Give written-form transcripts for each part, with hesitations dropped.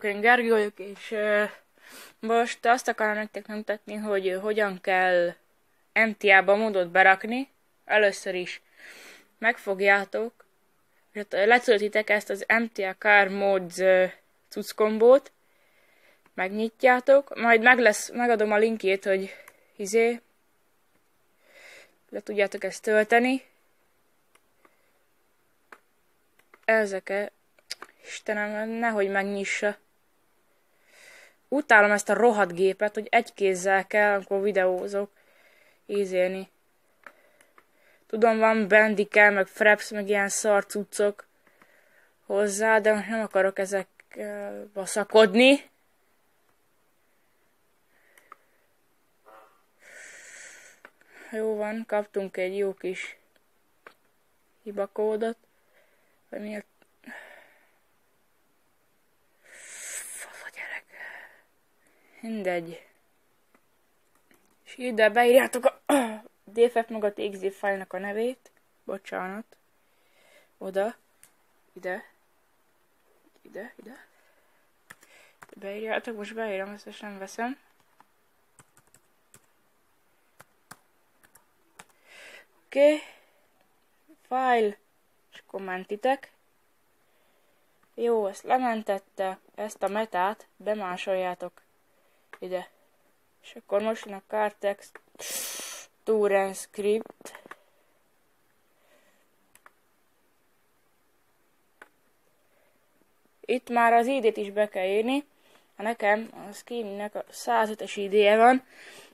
én Gergő vagyok, és most azt akarom nektek megmutatni, hogy hogyan kell MTA-ba módot berakni. Először is megfogjátok, és letöltitek ezt az MTA Car Mods cuccombót, megnyitjátok, majd megadom a linkjét, hogy le tudjátok ezt tölteni. Ezeket, Istenem, nehogy megnyissa. Utálom ezt a rohadt gépet, hogy egy kézzel kell, amikor videózok, ízélni. Tudom, van Bandicam, meg Fraps, meg ilyen szar cuccok hozzá, de most nem akarok ezekkel baszakodni. Jó van, kaptunk egy jó kis hibakódot. Vagy miért? Fasz a gyerek. Mindegy. És ide beírjátok a DFF meg a TXT fájlnak a nevét. Bocsánat. Oda. Ide. Beírjátok, most beírom, ezt most nem veszem. Oké. File. És kommentitek. Jó, ezt lementette, ezt a metát bemásoljátok ide. És akkor most a CarText Torrent Script. Itt már az ID-t is be kell írni. Nekem a skinnek a 105-es ID-je van.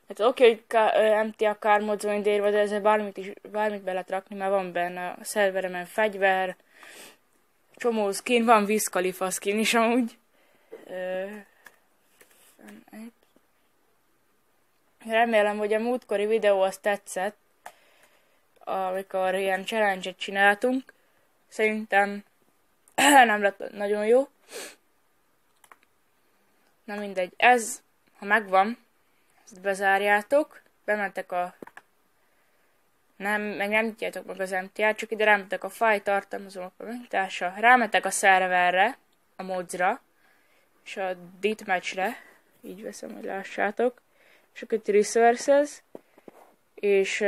Tehát oké, hogy MTA Car Mods van írva, de ezzel bármit be lehet rakni, mert van benne a szerveremen fegyver, csomó skin, van Wiz Khalifa skin is amúgy. Remélem, hogy a múltkori videó az tetszett, amikor ilyen challenge-et csináltunk. Szerintem nem lett nagyon jó. Na mindegy, ez, ha megvan, ezt bezárjátok, bementek nem nyitjátok meg az MTA-t, csak ide rámentek a fájl tartalmazónak a megnyitása, rámentek a szerverre, a modsra, és a ditmatchre, így veszem, hogy lássátok, és akkor itt resources, és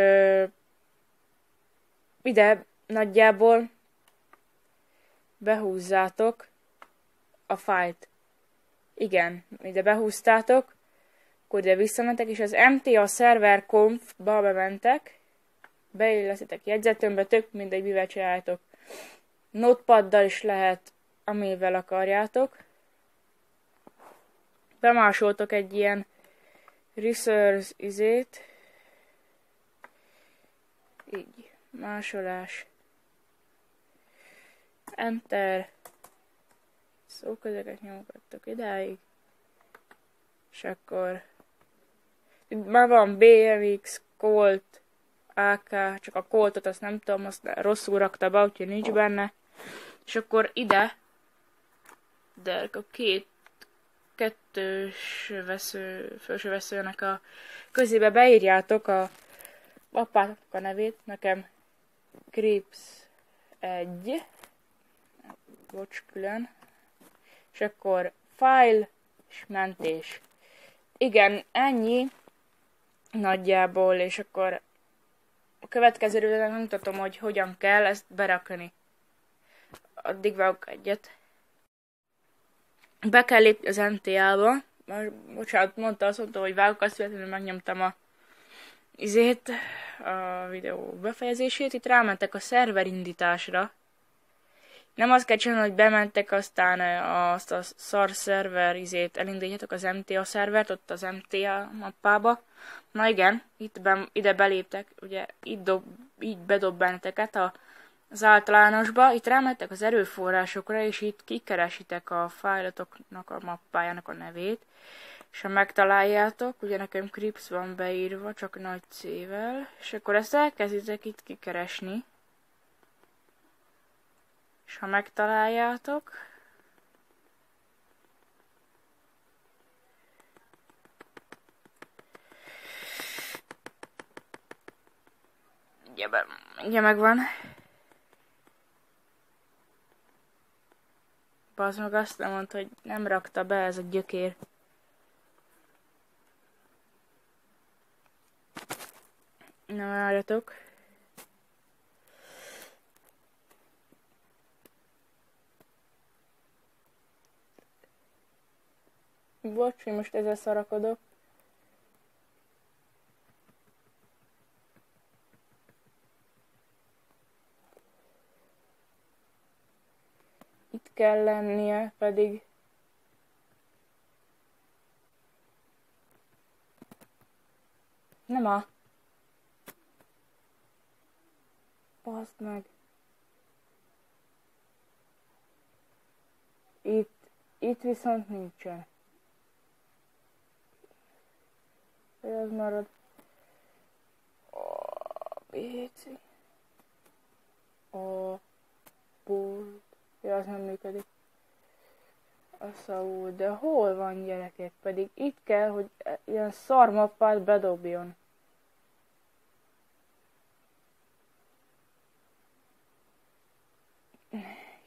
ide nagyjából behúzzátok a fájlt. Igen, ide behúztátok, akkor ide visszamentek, és az MTA server conf-ba bementek, beillesztitek jegyzetőnbe, tök mindegy, mivel csináljátok. Notepaddal is lehet, amivel akarjátok. Bemásoltok egy ilyen resource izét. Így, másolás. Enter. Szóközeket nyomogattok idáig. És akkor itt már van BMX, Colt, AK, csak a Coltot azt nem tudom, azt rosszul rakta be, úgyhogy nincs benne. És akkor ide, de a kettős felső veszőnek a közébe beírjátok a apának a nevét, nekem Crips 1, bocs, külön, és akkor file és mentés. Igen, ennyi nagyjából, és akkor a következő videóban megmutatom, hogy hogyan kell ezt berakni. Addig vágok egyet. Be kell lépni az MTA-ba. Bocsánat, azt mondta, hogy vágok, azt véletlenül megnyomtam a videó befejezését. Itt rámentek a szerver indításra. Nem azt kell csinálni, hogy bementek, aztán azt a szar szerver elindítjátok az MTA szervert, ott az MTA mappába. Na igen, ide beléptek, ugye így bedob benneteket az általánosba, itt rámentek az erőforrásokra, és itt kikeresitek a fájlotoknak a mappájának a nevét, és ha megtaláljátok, ugye nekem Crips van beírva, csak nagy C-vel, és akkor ezt elkezditek itt kikeresni, és ha megtaláljátok, ugye megvan. az meg azt nem mondta, hogy nem rakta be ez a gyökér. Na várjatok. Bocs, hogy most ezzel szarakodok. Itt kell lennie, pedig... Nem a... Baszd meg. Itt viszont nincsen. Ez marad. BC. A bold. Ja, az nem működik. A szó, de hol van gyerekek? Pedig itt kell, hogy ilyen szarmappát bedobjon.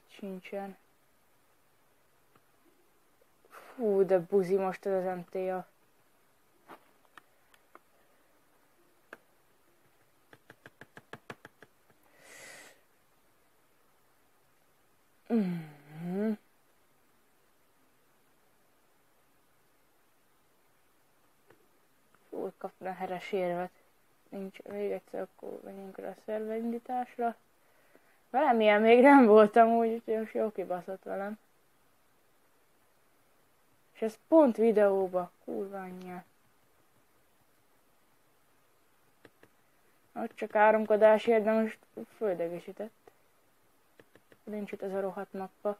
Sincsen. Fú, de buzi most ez az MTA. Fú, kapna heres érvet. Nincs még egyszer, akkor menjünk rá a szerverindításra. Velem ilyen még nem voltam úgy, úgyhogy most jó kibaszott velem. És ez pont videóba, kurva anyja. Ott csak áramkodásért, de most földegésített. Nincs itt ez a rohadt mappa.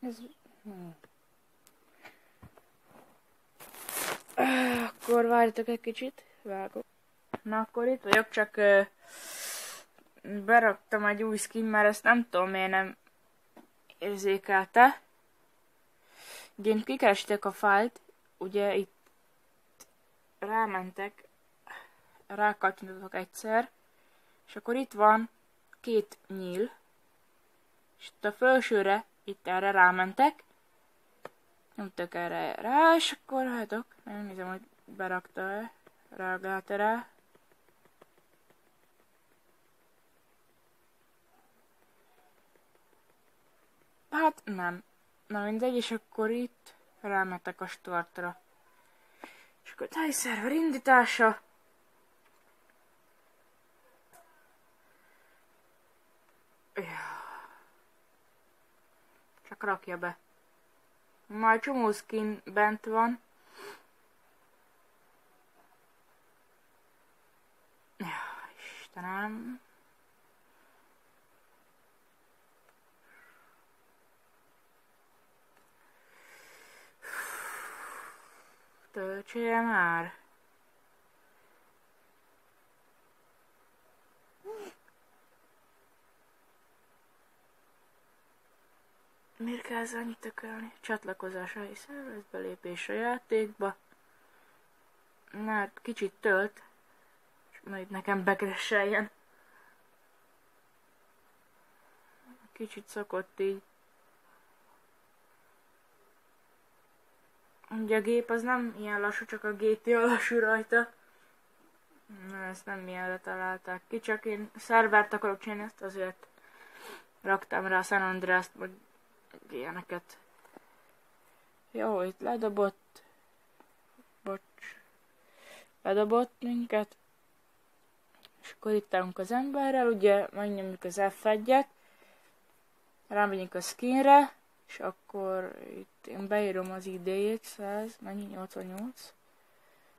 Ez... Akkor várjatok egy kicsit, vágok. Na akkor itt vagyok, csak beraktam egy új skin, mert ezt nem tudom miért nem érzékelte. Én kikerestek a fájlt, ugye itt rámentek, rákattintotok egyszer, és akkor itt van 2 nyíl, és itt a felsőre, itt erre rámentek, nyomtak erre rá, és akkor látok, megnézem, hogy berakta-e, reagálta rá. Hát nem. Na mindegy, és akkor itt rámentek a startra. És akkor táj szerver indítása. Csak rakja be. Már csomó skin bent van. Ja, Istenem. Töltsél már. Miért kell ezzel annyit tökölni? Csatlakozásra hiszen belépés a játékba. Na, hát kicsit tölt. És majd nekem begresseljen. Kicsit szokott így. Ugye a gép az nem ilyen lassú, csak a GTA lassú rajta. Na, ezt nem ilyenre találták ki, csak én szervert akarok csinálni, ezt azért raktam rá a San Andreast, meg ilyeneket. Jó, itt ledobott. Bocs. Ledobott minket. És akkor itt állunk az emberrel, ugye megnyomjuk az F1-et. Rámegyünk a skinre. És akkor itt én beírom az ID-jét, 100, mennyi? 88.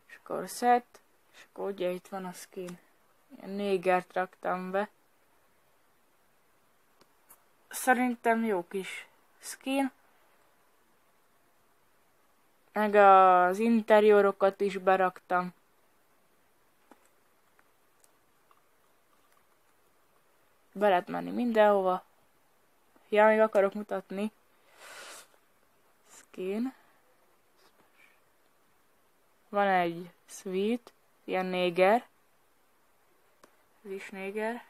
És akkor set, és akkor ugye itt van a skin. Ilyen négert raktam be. Szerintem jó kis skin. Meg az interiorokat is beraktam. Be lehet menni mindenhova. Ja, még akarok mutatni. Skin. Van egy suite, ilyen néger. Ez is néger.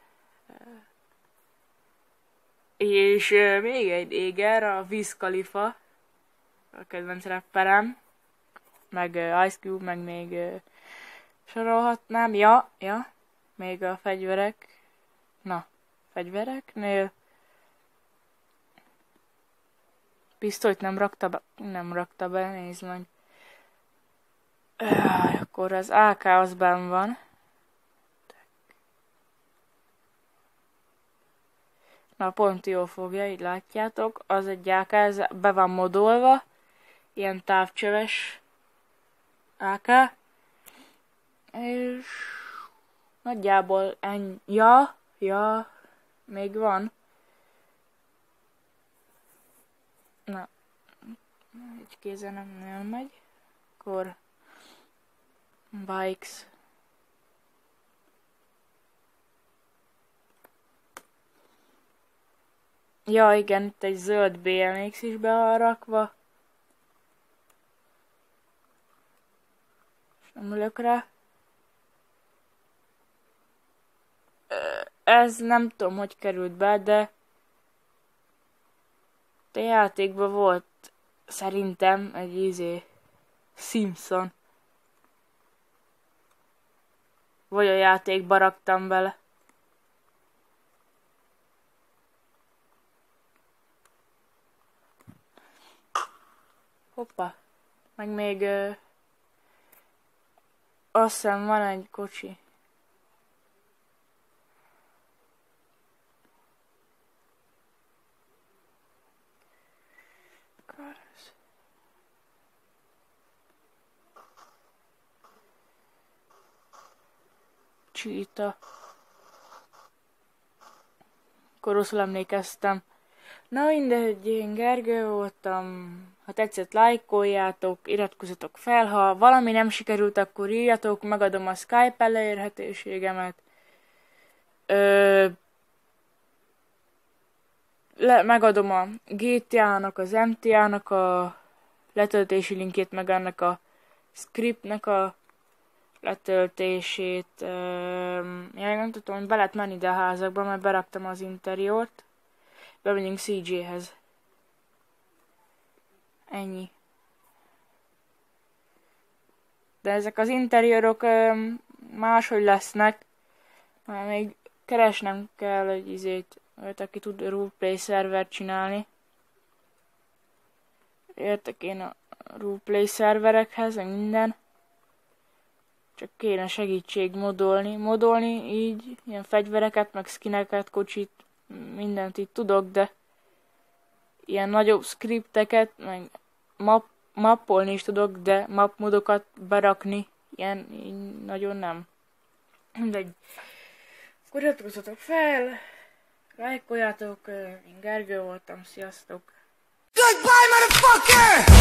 És még egy éger, a Wiz Khalifa, a kedvenc rapperem, meg Ice Cube, meg még sorolhatnám. Ja, még a fegyverek. Na, fegyvereknél pisztolyt nem rakta be, nézd meg. Akkor az AK az benn van. Na, pont jól fogja, így látjátok. Az egy AK, ez be van modolva. Ilyen távcsöves AK. És nagyjából ennyi. Ja, még van. Na, egy kézen nem megy. Akkor bikes. Ja, igen, itt egy zöld BMX is be van rakva. És nem ülök rá. Ez nem tudom, hogy került be, de a játékban volt szerintem egy Simpson. Vagy a játékba raktam bele. Hoppa. Meg még azt hiszem van egy kocsi. Csíta. Akkor rosszul emlékeztem. Na mindegy, én Gergő voltam. Ha tetszett, lájkoljátok, iratkozzatok fel. Ha valami nem sikerült, akkor írjatok, megadom a Skype elérhetőségemet. Megadom a GTA-nak, az MTA-nak a letöltési linkét, meg annak a scriptnek a letöltését. Nem tudom, hogy be lehet menni ide a házakba, mert beraktam az interiort. Bemegyünk CJ-hez. Ennyi. De ezek az interiorok máshogy lesznek. Már még keresnem kell egy aki tud roleplay szervert csinálni. Értek én a roleplay szerverekhez, meg minden. Csak kéne segítség modolni így, ilyen fegyvereket, meg skineket, kocsit, mindent így tudok, de ilyen nagyobb scripteket, meg mappolni is tudok, de mapmodokat berakni, ilyen így nagyon nem. Mindegy. Akkor iratkozzatok fel, lájkoljátok, én Gergő voltam, sziasztok! Goodbye, motherfucker!